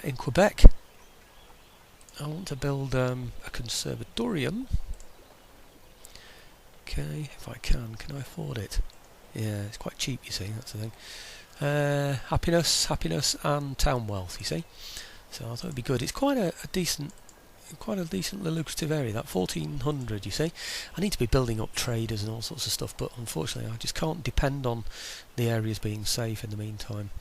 in Quebec. I want to build a conservatorium. Okay, if I can I afford it? Yeah, it's quite cheap, you see, that's the thing. Happiness and town wealth, you see. So I thought it'd be good. It's quite a decently lucrative area, that 1400, you see. I need to be building up traders and all sorts of stuff, but unfortunately I just can't depend on the areas being safe in the meantime.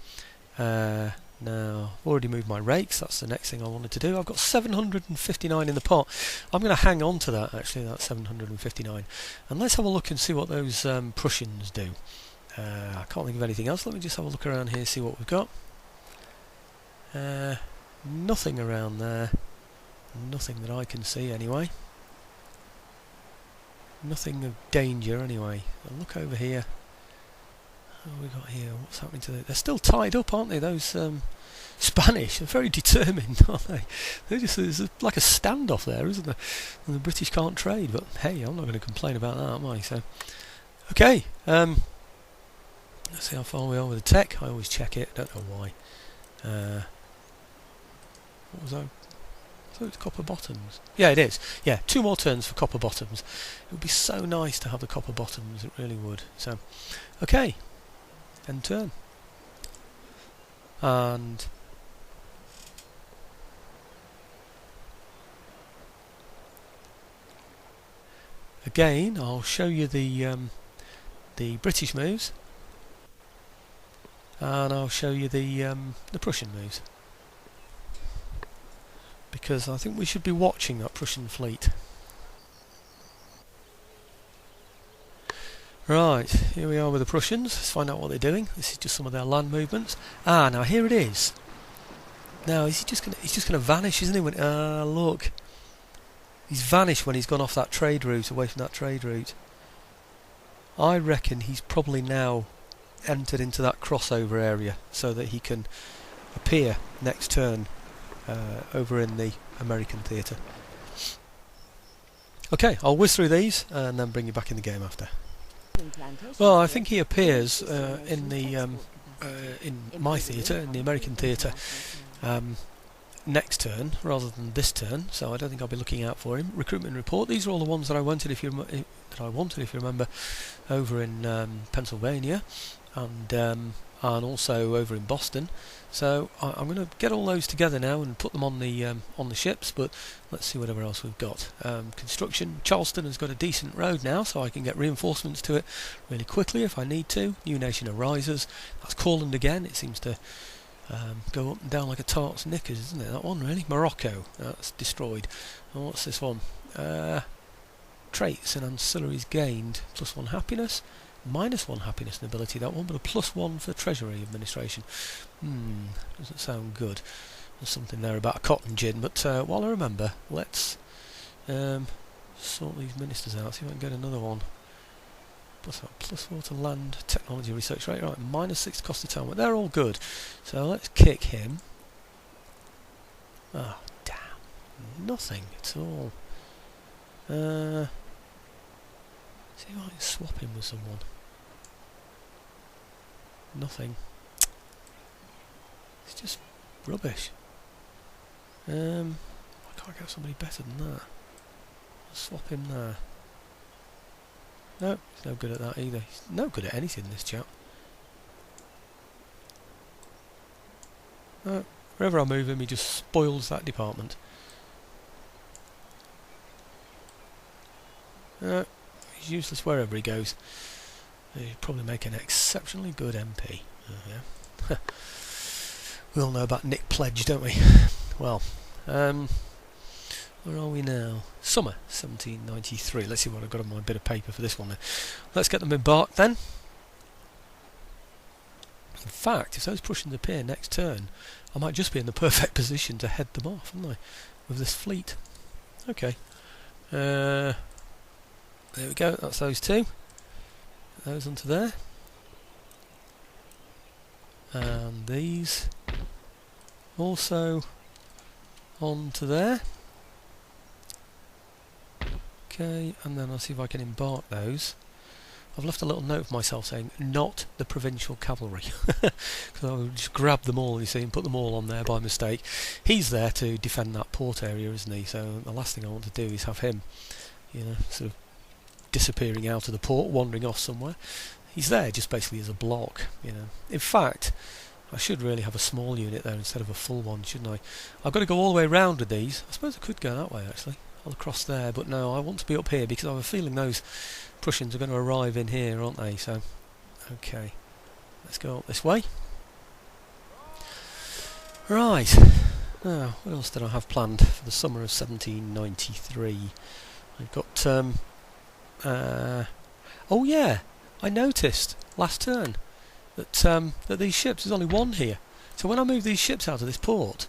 Now, I've already moved my rakes, that's the next thing I wanted to do. I've got 759 in the pot. I'm going to hang on to that, actually, that 759. And let's have a look and see what those Prussians do. I can't think of anything else. Let me just have a look around here, see what we've got. Nothing around there. Nothing that I can see, anyway. Nothing of danger, anyway. I'll look over here. What have we got here? What's happening to them? They're still tied up, aren't they? Those Spanish. They're very determined, aren't they? There's like a standoff there, isn't there? And the British can't trade, but hey, I'm not going to complain about that, am I? So, okay. Let's see how far we are with the tech. I always check it. Don't know why. What was that? I thought it was copper bottoms. Yeah, it is. Yeah, 2 more turns for copper bottoms. It would be so nice to have the copper bottoms. It really would. So, okay. End turn. And again, I'll show you the British moves, and I'll show you the Prussian moves, because I think we should be watching that Prussian fleet. Right, here we are with the Prussians. Let's find out what they're doing. This is just some of their land movements. Ah, now here it is. Now he's just gonna vanish, isn't he? When look, he's vanished when he's gone off that trade route, away from that trade route. I reckon he's probably now entered into that crossover area so that he can appear next turn over in the American theatre. Okay, I'll whiz through these and then bring you back in the game after. Well, I think he appears in my theatre, in the American theatre, next turn rather than this turn. So I don't think I'll be looking out for him. Recruitment report. These are all the ones that I wanted. If you remember, over in Pennsylvania, and also over in Boston. So I'm going to get all those together now and put them on the ships. But let's see whatever else we've got. Construction. Charleston has got a decent road now, so I can get reinforcements to it really quickly if I need to. New nation arises. That's Courland again. It seems to go up and down like a tart's knickers, isn't it? That one really. Morocco. That's destroyed. And what's this one? Traits and ancillaries gained. +1 happiness. -1 happiness and ability, that one, but a +1 for treasury administration. Doesn't sound good. There's something there about a cotton gin, but while I remember, let's sort these ministers out, see if I can get another one. +4 to land technology research rate, right, -6 cost of town, but they're all good. So let's kick him. Oh, damn. Nothing at all. See if I can swap him with someone. Nothing. It's just rubbish. I can't get somebody better than that. I'll swap him there. No, he's no good at that either. He's no good at anything, this chap. No, wherever I move him, he just spoils that department. No, he's useless wherever he goes. He'd probably make an exceptionally good MP. Yeah. We all know about Nick Pledge, don't we? Well, where are we now? Summer 1793. Let's see what I've got on my bit of paper for this one then. Let's get them embarked then. In fact, if those Prussians appear next turn, I might just be in the perfect position to head them off, haven't I? With this fleet. Okay. There we go, that's those two. Those onto there. And these also onto there. Okay, and then I'll see if I can embark those. I've left a little note for myself saying, not the provincial cavalry. Because I would just grab them all, you see, and put them all on there by mistake. He's there to defend that port area, isn't he? So the last thing I want to do is have him, sort of disappearing out of the port, wandering off somewhere. He's there just basically as a block, In fact, I should really have a small unit there instead of a full one, shouldn't I? I've got to go all the way round with these. I suppose I could go that way, actually. All across there, but no, I want to be up here because I have a feeling those Prussians are going to arrive in here, aren't they? So, okay, let's go up this way. Right, now, what else did I have planned for the summer of 1793? I've got, oh yeah, I noticed last turn that these ships, there's only one here. So when I moved these ships out of this port,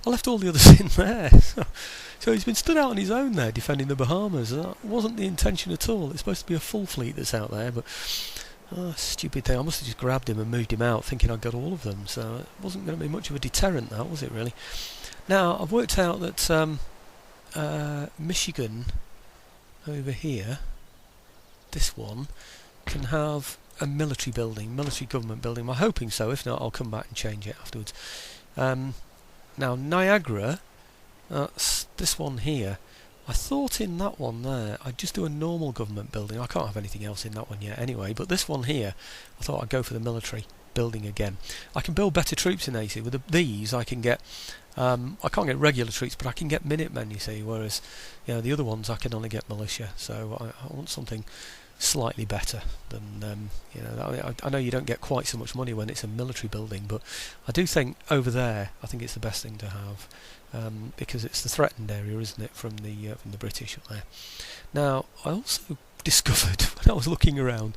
I left all the others in there. So he's been stood out on his own there defending the Bahamas. That wasn't the intention at all. It's supposed to be a full fleet that's out there, but stupid thing. I must have just grabbed him and moved him out thinking I'd got all of them. So it wasn't going to be much of a deterrent, that, was it really? Now, I've worked out that Michigan over here, this one, can have a military building, military government building. I'm hoping so. If not, I'll come back and change it afterwards. Now, Niagara, that's this one here. I thought in that one there I'd just do a normal government building. I can't have anything else in that one yet anyway, but this one here I thought I'd go for the military building again. I can build better troops in AC. With these I can get I can't get regular troops, but I can get Minutemen, you see, whereas the other ones I can only get militia. So I want something slightly better than I know you don't get quite so much money when it's a military building, but I do think over there I think it's the best thing to have, because it's the threatened area, isn't it, from the British up there. Now, I also discovered when I was looking around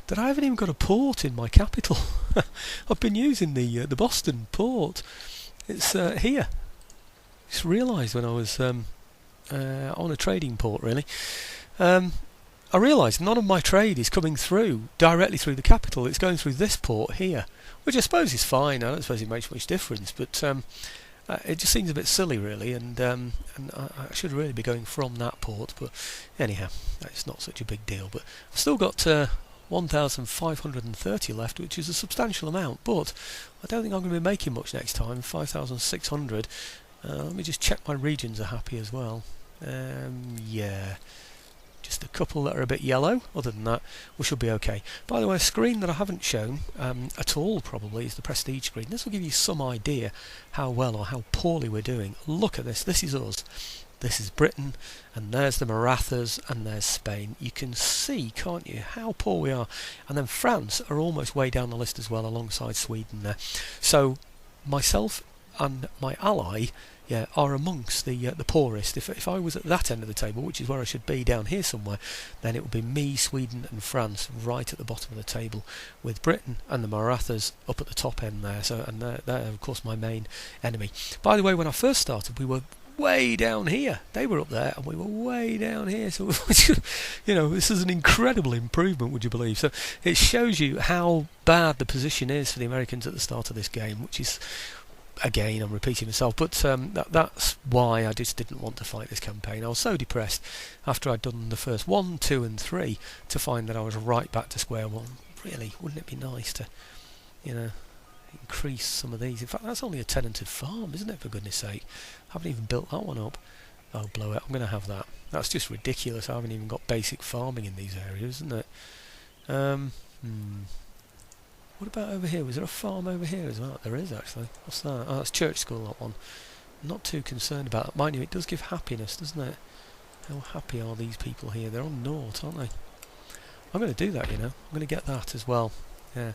that I haven't even got a port in my capital. I've been using the Boston port. It's here. Just realised when I was on a trading port, really. I realised none of my trade is coming through directly through the capital. It's going through this port here, which I suppose is fine. I don't suppose it makes much difference, but it just seems a bit silly, really. And I should really be going from that port. But anyhow, it's not such a big deal. But I've still got 1,530 left, which is a substantial amount. But I don't think I'm going to be making much next time. 5,600. Let me just check my regions are happy as well. Yeah. Just a couple that are a bit yellow. Other than that, we should be okay. By the way, a screen that I haven't shown at all probably is the Prestige screen. This will give you some idea how well or how poorly we're doing. Look at this. This is us. This is Britain, and there's the Marathas, and there's Spain. You can see, can't you, how poor we are. And then France are almost way down the list as well, alongside Sweden there. So myself and my ally are amongst the poorest. If I was at that end of the table, which is where I should be, down here somewhere, then it would be me, Sweden and France right at the bottom of the table, with Britain and the Marathas up at the top end there. So, and they're of course my main enemy. By the way, when I first started, we were way down here. They were up there and we were way down here. So this is an incredible improvement, would you believe? So it shows you how bad the position is for the Americans at the start of this game, which is, again, I'm repeating myself, but that's why I just didn't want to fight this campaign. I was so depressed after I'd done the first 1, 2 and 3 to find that I was right back to square one. Really, wouldn't it be nice to increase some of these? In fact, that's only a tenanted farm, isn't it, for goodness sake? I haven't even built that one up. Oh, blow it, I'm going to have that. That's just ridiculous. I haven't even got basic farming in these areas, isn't it? What about over here? Was there a farm over here as well? There is, actually. What's that? Oh, that's Church School, that one. I'm not too concerned about that. Mind you, it does give happiness, doesn't it? How happy are these people here? They're on naught, aren't they? I'm going to do that, I'm going to get that as well. Yeah,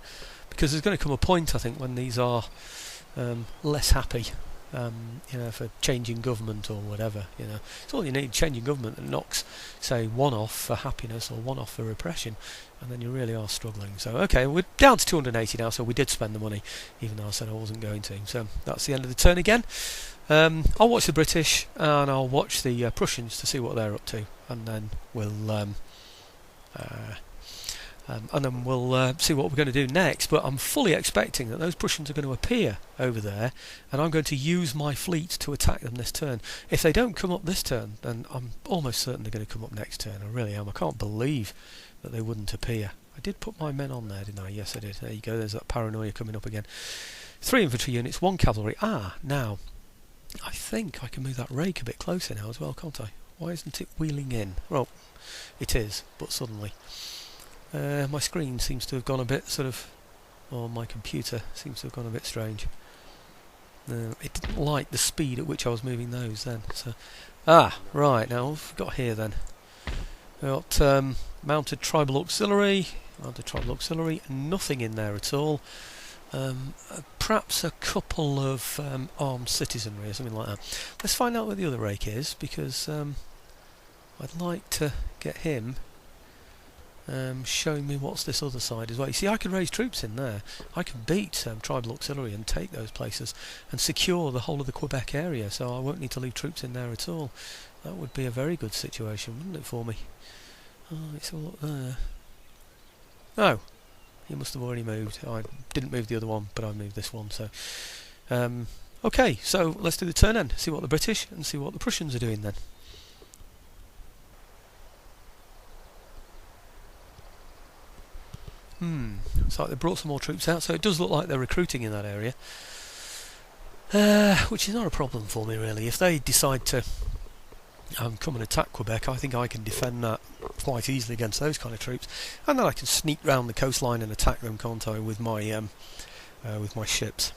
because there's going to come a point, I think, when these are less happy, for changing government or whatever. It's all you need, changing government that knocks, say, one off for happiness or one off for repression, and then you really are struggling. So, okay, we're down to 280 now, so we did spend the money, even though I said I wasn't going to. So that's the end of the turn again. I'll watch the British, and I'll watch the Prussians to see what they're up to, and then we'll see what we're going to do next. But I'm fully expecting that those Prussians are going to appear over there, and I'm going to use my fleet to attack them this turn. If they don't come up this turn, then I'm almost certain they're going to come up next turn. I really am. I can't believe that they wouldn't appear. I did put my men on there, didn't I? Yes, I did. There you go. There's that paranoia coming up again. 3 infantry units, 1 cavalry. Now, I think I can move that rake a bit closer now as well, can't I? Why isn't it wheeling in? Well, it is, but suddenly. My screen seems to have gone a bit sort of... or my computer seems to have gone a bit strange. It didn't like the speed at which I was moving those then. So, right, now what have we got here then? We've got mounted tribal auxiliary, nothing in there at all. Perhaps a couple of armed citizenry or something like that. Let's find out where the other rake is, because I'd like to get him showing me what's this other side as well. You see, I could raise troops in there. I could beat tribal auxiliary and take those places and secure the whole of the Quebec area, so I won't need to leave troops in there at all. That would be a very good situation, wouldn't it, for me? Oh, it's all up there. Oh, he must have already moved. I didn't move the other one, but I moved this one. So, okay, so let's do the turn then. See what the British and see what the Prussians are doing then. It's like they brought some more troops out, so it does look like they're recruiting in that area, which is not a problem for me really. If they decide to come and attack Quebec, I think I can defend that quite easily against those kind of troops, and then I can sneak round the coastline and attack them, can't I, with my ships,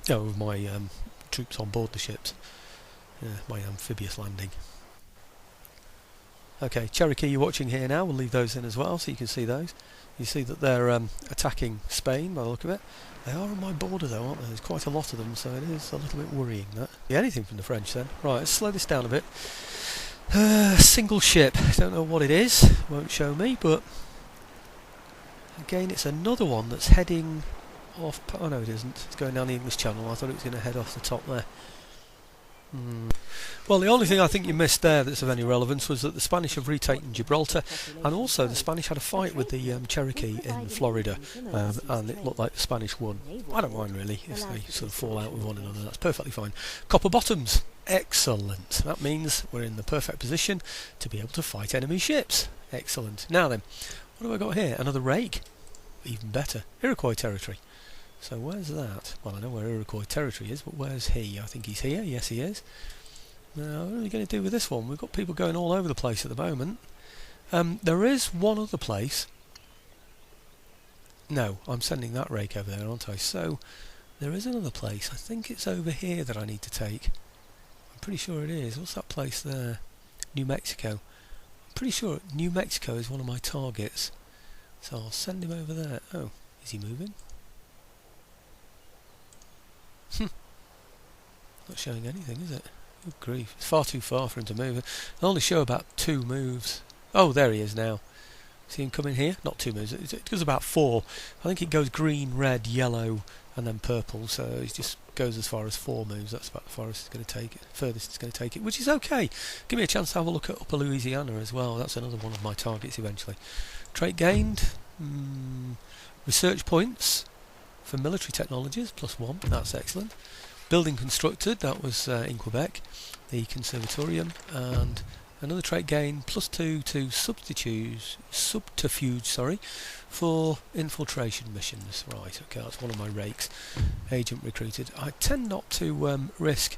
with my troops on board the ships, my amphibious landing. Okay, Cherokee you're watching here now, we'll leave those in as well so you can see those. You see that they're attacking Spain by the look of it. They are on my border though, aren't there? There's quite a lot of them, so it is a little bit worrying that. Yeah, anything from the French then. Right, let's slow this down a bit. Single ship, don't know what it is, won't show me, but again it's another one that's heading off. Oh no, it isn't, it's going down the English Channel. I thought it was going to head off the top there. Well, the only thing I think you missed there that's of any relevance was that the Spanish have retaken Gibraltar, and also the Spanish had a fight with the Cherokee in Florida, and it looked like the Spanish won. I don't mind really if they sort of fall out with one another, that's perfectly fine. Copper bottoms, excellent. That means we're in the perfect position to be able to fight enemy ships. Excellent. Now then, what have I got here? Another rake? Even better. Iroquois territory. So where's that? Well, I know where Iroquois territory is, but where's he? I think he's here. Yes, he is. Now, what are we going to do with this one? We've got people going all over the place at the moment. There is one other place. No, I'm sending that rake over there, aren't I? So there is another place. I think it's over here that I need to take. I'm pretty sure it is. What's that place there? New Mexico. I'm pretty sure New Mexico is one of my targets. So I'll send him over there. Oh, is he moving? Not showing anything, is it? Good grief, it's far too far for him to move. It'll only show about 2 moves. Oh, there he is now. See him coming here? Not 2 moves, it goes about 4. I think it goes green, red, yellow and then purple, so it just goes as far as 4 moves. That's about the farthest it's going to take it, furthest it's going to take it, which is okay. Give me a chance to have a look at Upper Louisiana as well. That's another one of my targets eventually. Trait gained, research points for military technologies, +1, that's excellent. Building constructed, that was in Quebec, the Conservatorium, and another trait gain, +2 to subterfuge, for infiltration missions. Right, okay, that's one of my rakes. Agent recruited. I tend not to risk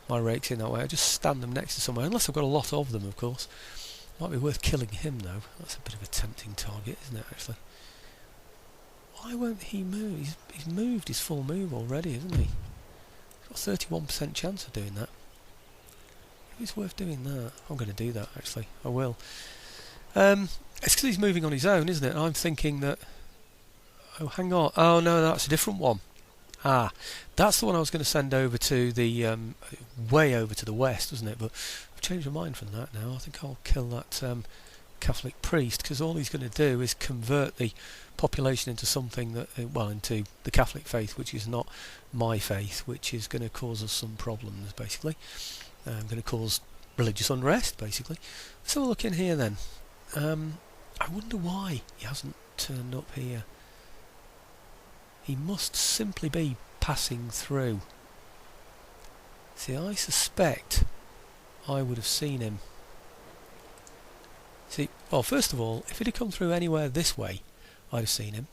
my rakes in that way. I just stand them next to somewhere, unless I've got a lot of them, of course. Might be worth killing him though. That's a bit of a tempting target, isn't it, actually? Why won't he move? He's moved his full move already, isn't he? He's got 31% chance of doing that. It's worth doing that. I'm going to do that, actually. I will. It's because he's moving on his own, isn't it? I'm thinking that... Oh, hang on. Oh, no, that's a different one. Ah, that's the one I was going to send over to the... way over to the west, wasn't it? But I've changed my mind from that now. I think I'll kill that Catholic priest, because all he's going to do is convert the population into something that... well, into the Catholic faith, which is not my faith, which is going to cause us some problems, basically. Going to cause religious unrest, basically. Let's have a look in here then. I wonder why he hasn't turned up here. He must simply be passing through. See, I suspect I would have seen him. See, Well, first of all, if it had come through anywhere this way, I'd have seen him.